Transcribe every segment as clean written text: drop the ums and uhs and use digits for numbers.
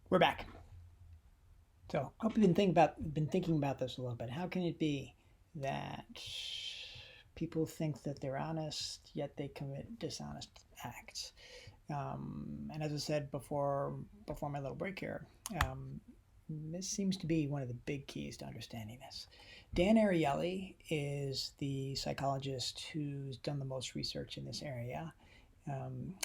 We're back. So I hope you've been thinking about this a little bit. How can it be that people think that they're honest, yet they commit dishonest acts? And as I said before my little break here, um, this seems to be one of the big keys to understanding this. Dan Ariely is the psychologist who's done the most research in this area.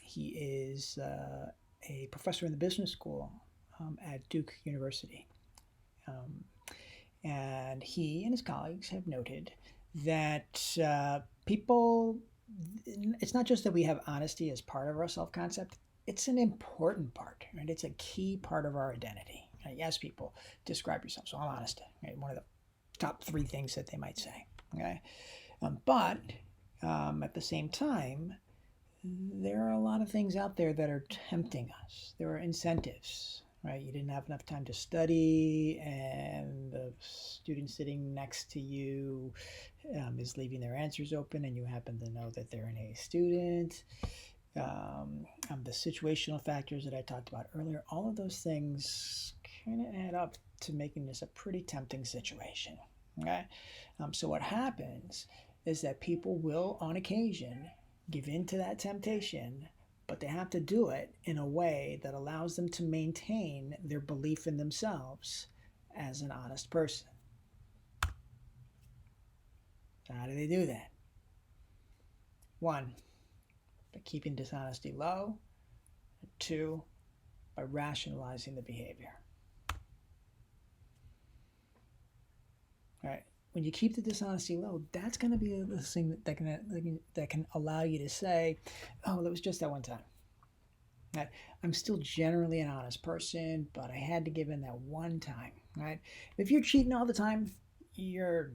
He is a professor in the business school at Duke University. Um, and he and his colleagues have noted that people, it's not just that we have honesty as part of our self concept, it's an important part, right? It's a key part of our identity. Right? You ask people, describe yourself. So I'm honest, right? One of the top three things that they might say. Okay. But at the same time, there are a lot of things out there that are tempting us. There are incentives, right? You didn't have enough time to study, and the student sitting next to you is leaving their answers open, and you happen to know that they're an A student. The situational factors that I talked about earlier, all of those things kind of add up to making this a pretty tempting situation. Okay, so what happens is that people will, on occasion, give in to that temptation, but they have to do it in a way that allows them to maintain their belief in themselves as an honest person. So how do they do that? One, by keeping dishonesty low. Two, by rationalizing the behavior. All right. When you keep the dishonesty low, that's going to be the thing that can allow you to say, "Oh, that was just that one time." Right? I'm still generally an honest person, but I had to give in that one time. Right? If you're cheating all the time, you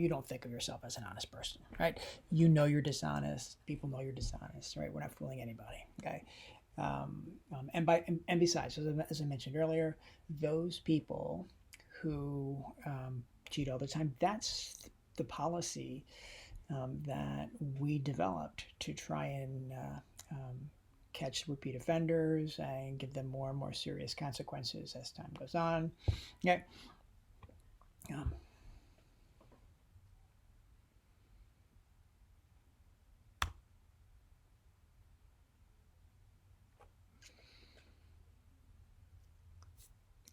don't think of yourself as an honest person, right? You know you're dishonest. People know you're dishonest, right? We're not fooling anybody, okay? And besides, as I mentioned earlier, those people who cheat all the time, that's the policy that we developed to try and catch repeat offenders and give them more and more serious consequences as time goes on. Okay. Um,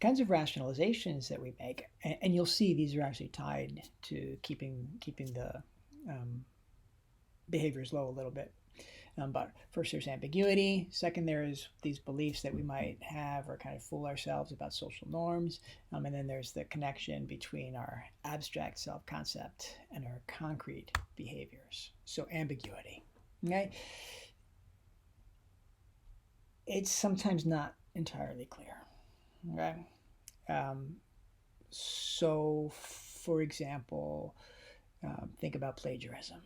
kinds of rationalizations that we make, and you'll see these are actually tied to keeping the behaviors low a little bit. But first, there's ambiguity. Second, there's these beliefs that we might have or kind of fool ourselves about social norms. And then there's the connection between our abstract self concept and our concrete behaviors. So, ambiguity. Okay? It's sometimes not entirely clear. Okay? Um, so, for example, think about plagiarism.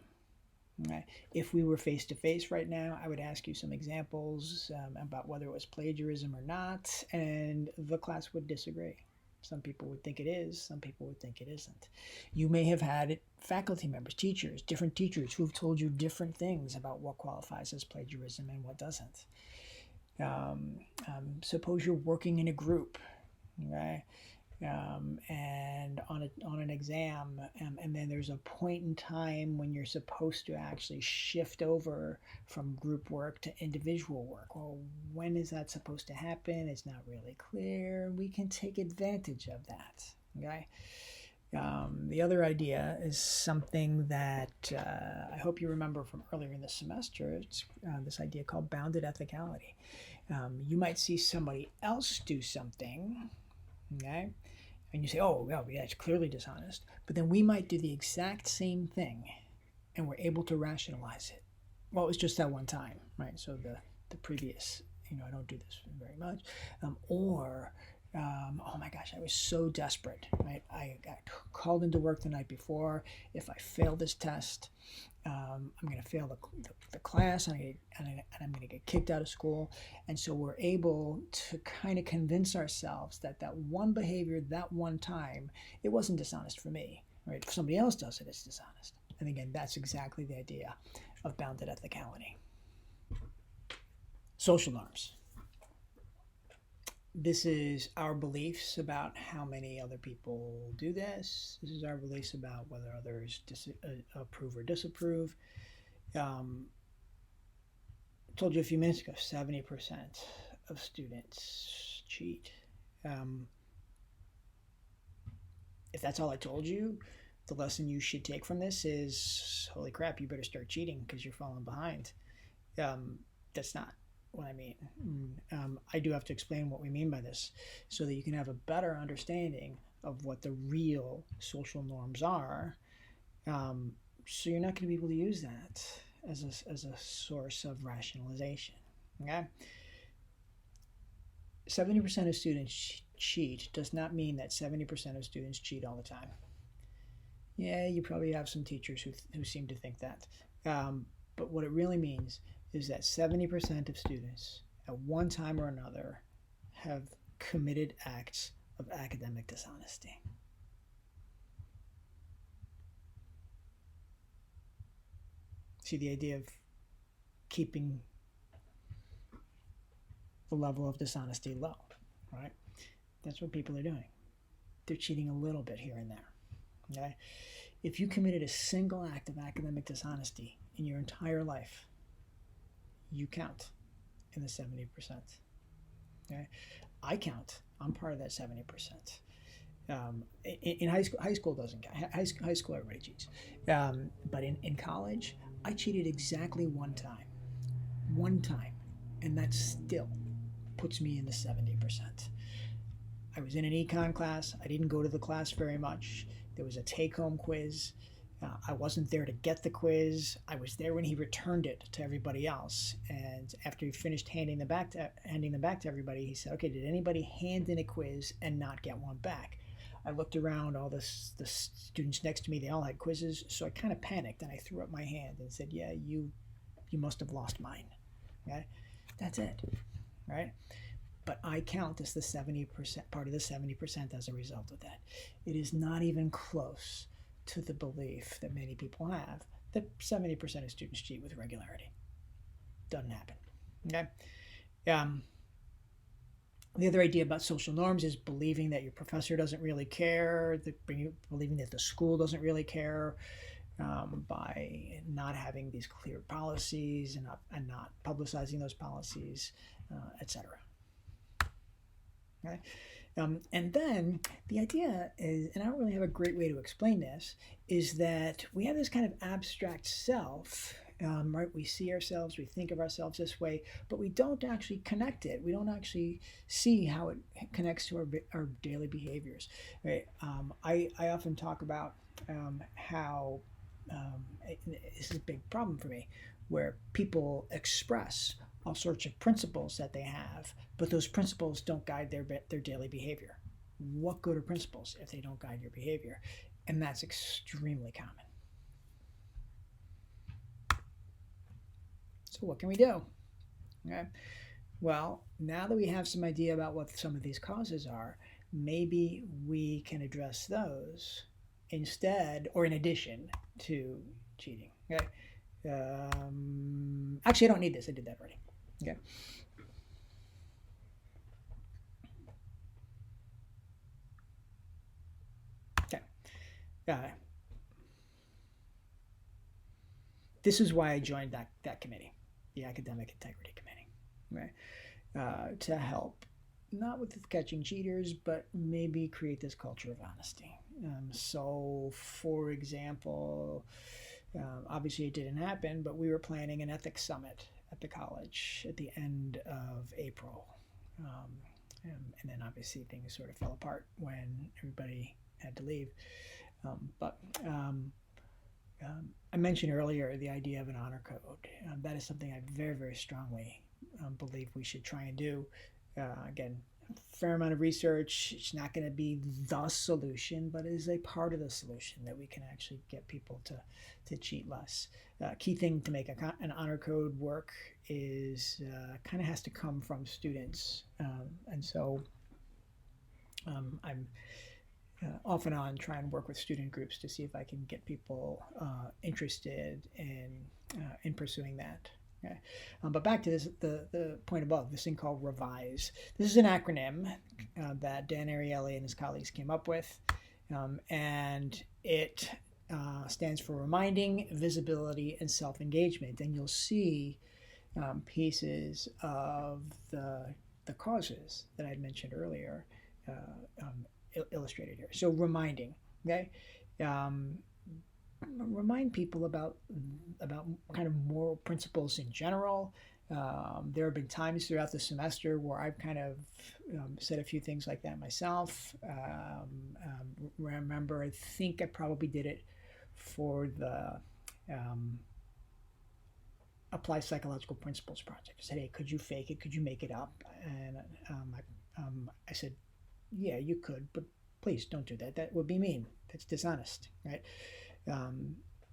Right. If we were face to face right now, I would ask you some examples about whether it was plagiarism or not, and the class would disagree. Some people would think it is, some people would think it isn't. You may have had faculty members, teachers, different teachers who've told you different things about what qualifies as plagiarism and what doesn't. Suppose you're working in a group, right? And on an exam, and then there's a point in time when you're supposed to actually shift over from group work to individual work. Well, when is that supposed to happen? It's not really clear. We can take advantage of that. Okay. The other idea is something that I hope you remember from earlier in the semester. It's this idea called bounded ethicality. You might see somebody else do something, okay, and you say, oh, well, yeah, it's clearly dishonest. But then we might do the exact same thing and we're able to rationalize it. Well, it was just that one time, right? So the previous, I don't do this very much. Oh my gosh, I was so desperate, right? I got called into work the night before. If I fail this test, I'm going to fail the class, and I'm going to get kicked out of school. And so we're able to kind of convince ourselves that that one behavior, that one time, it wasn't dishonest for me, right? If somebody else does it, it's dishonest. And again, that's exactly the idea of bounded ethicality. Social norms. This is our beliefs about how many other people do this. This is our beliefs about whether others approve or disapprove. I told you a few minutes ago, 70% of students cheat. Um, if that's all I told you, the lesson you should take from this is, holy crap, you better start cheating because you're falling behind. That's not what I mean. I do have to explain what we mean by this so that you can have a better understanding of what the real social norms are. So you're not going to be able to use that as a source of rationalization. Okay? 70% of students cheat does not mean that 70% of students cheat all the time. Yeah, you probably have some teachers who seem to think that. But what it really means is that 70% of students at one time or another have committed acts of academic dishonesty. See the idea of keeping the level of dishonesty low, right? That's what people are doing. They're cheating a little bit here and there. Okay? If you committed a single act of academic dishonesty in your entire life, you count in the 70%. Okay? I count. I'm part of that 70%. In high school doesn't count. High school, everybody cheats. But in college, I cheated exactly one time. One time. And that still puts me in the 70%. I was in an econ class. I didn't go to the class very much. There was a take-home quiz. I wasn't there to get the quiz. I was there when he returned it to everybody else. And after he finished handing them back to everybody, he said, "Okay, did anybody hand in a quiz and not get one back?" I looked around, all the students next to me, they all had quizzes. So I kind of panicked and I threw up my hand and said, "Yeah, you must have lost mine." Okay, that's it, right? But I count as the 70% part of the 70% as a result of that. It is not even close to the belief that many people have that 70% of students cheat with regularity. Doesn't happen. Okay. The other idea about social norms is believing that your professor doesn't really care, believing that the school doesn't really care, by not having these clear policies and not publicizing those policies, etc. Okay? And then the idea is, and I don't really have a great way to explain this, is that we have this kind of abstract self, right? We see ourselves, we think of ourselves this way, but we don't actually connect it. We don't actually see how it connects to our daily behaviors, right? I often talk about how this is a big problem for me, where people express all sorts of principles that they have, but those principles don't guide their daily behavior. What good are principles if they don't guide your behavior? And that's extremely common. So what can we do? Okay. Well, now that we have some idea about what some of these causes are, maybe we can address those instead or in addition to cheating. Okay. Actually, I don't need this. I did that already. Okay. Okay. This is why I joined that committee, the Academic Integrity Committee, right? To help, not with catching cheaters, but maybe create this culture of honesty. So, for example, obviously it didn't happen, but we were planning an ethics summit at the college at the end of April. And then obviously things sort of fell apart when everybody had to leave. But I mentioned earlier the idea of an honor code. That is something I very, very strongly believe we should try and do. Again, a fair amount of research. It's not going to be the solution, but it is a part of the solution that we can actually get people to cheat less. Key thing to make an honor code work is kind of has to come from students. And so I'm off and on try and work with student groups to see if I can get people interested in pursuing that. Okay? But back to this, the point above, this thing called REVISE. This is an acronym that Dan Ariely and his colleagues came up with, and it stands for reminding, visibility, and self-engagement. And you'll see pieces of the causes that I mentioned earlier illustrated here. So reminding, okay? Remind people about kind of moral principles in general. There have been times throughout the semester where I've kind of said a few things like that myself. Remember, I think I probably did it for the Apply Psychological Principles project. I said, hey, could you fake it? Could you make it up? And I said, yeah, you could, but please don't do that. That would be mean. That's dishonest, right?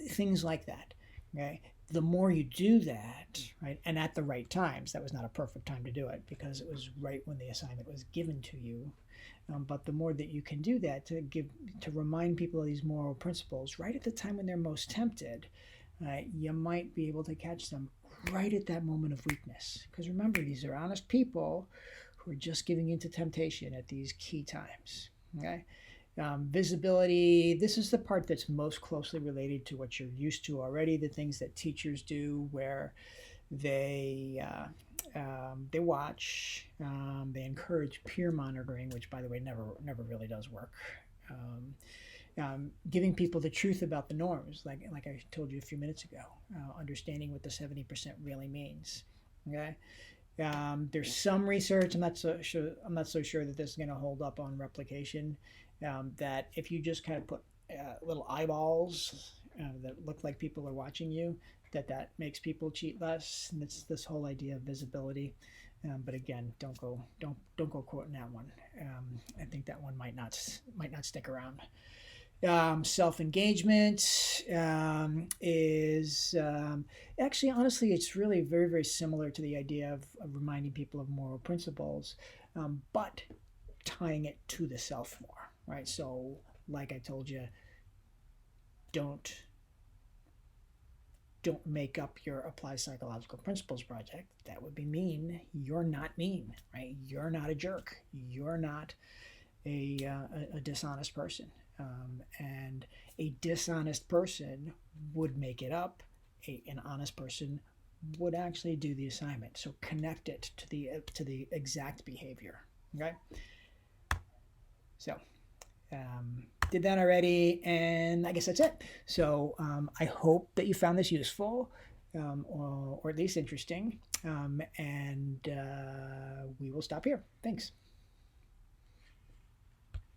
Things like that. Okay. The more you do that, right, and at the right times, that was not a perfect time to do it because it was right when the assignment was given to you. But the more that you can do that to remind people of these moral principles right at the time when they're most tempted, you might be able to catch them right at that moment of weakness. Because remember, these are honest people who are just giving into temptation at these key times. Okay. Visibility, this is the part that's most closely related to what you're used to already, the things that teachers do where they watch, they encourage peer monitoring, which by the way never really does work. Giving people the truth about the norms, like I told you a few minutes ago, understanding what the 70% really means. Okay. There's some research, I'm not so sure that this is going to hold up on replication, that if you just kind of put little eyeballs that look like people are watching you, that makes people cheat less. And it's this whole idea of visibility. But again, don't go quoting that one. I think that one might not stick around. Self-engagement is actually, honestly, it's really very, very similar to the idea of reminding people of moral principles, but tying it to the self more, right? So like I told you, don't make up your Apply Psychological Principles project. That would be mean. You're not mean, right? You're not a jerk. You're not a dishonest person. And a dishonest person would make it up. An honest person would actually do the assignment. So connect it to the exact behavior. Okay. So did that already, and I guess that's it. So I hope that you found this useful, or at least interesting. And we will stop here. Thanks.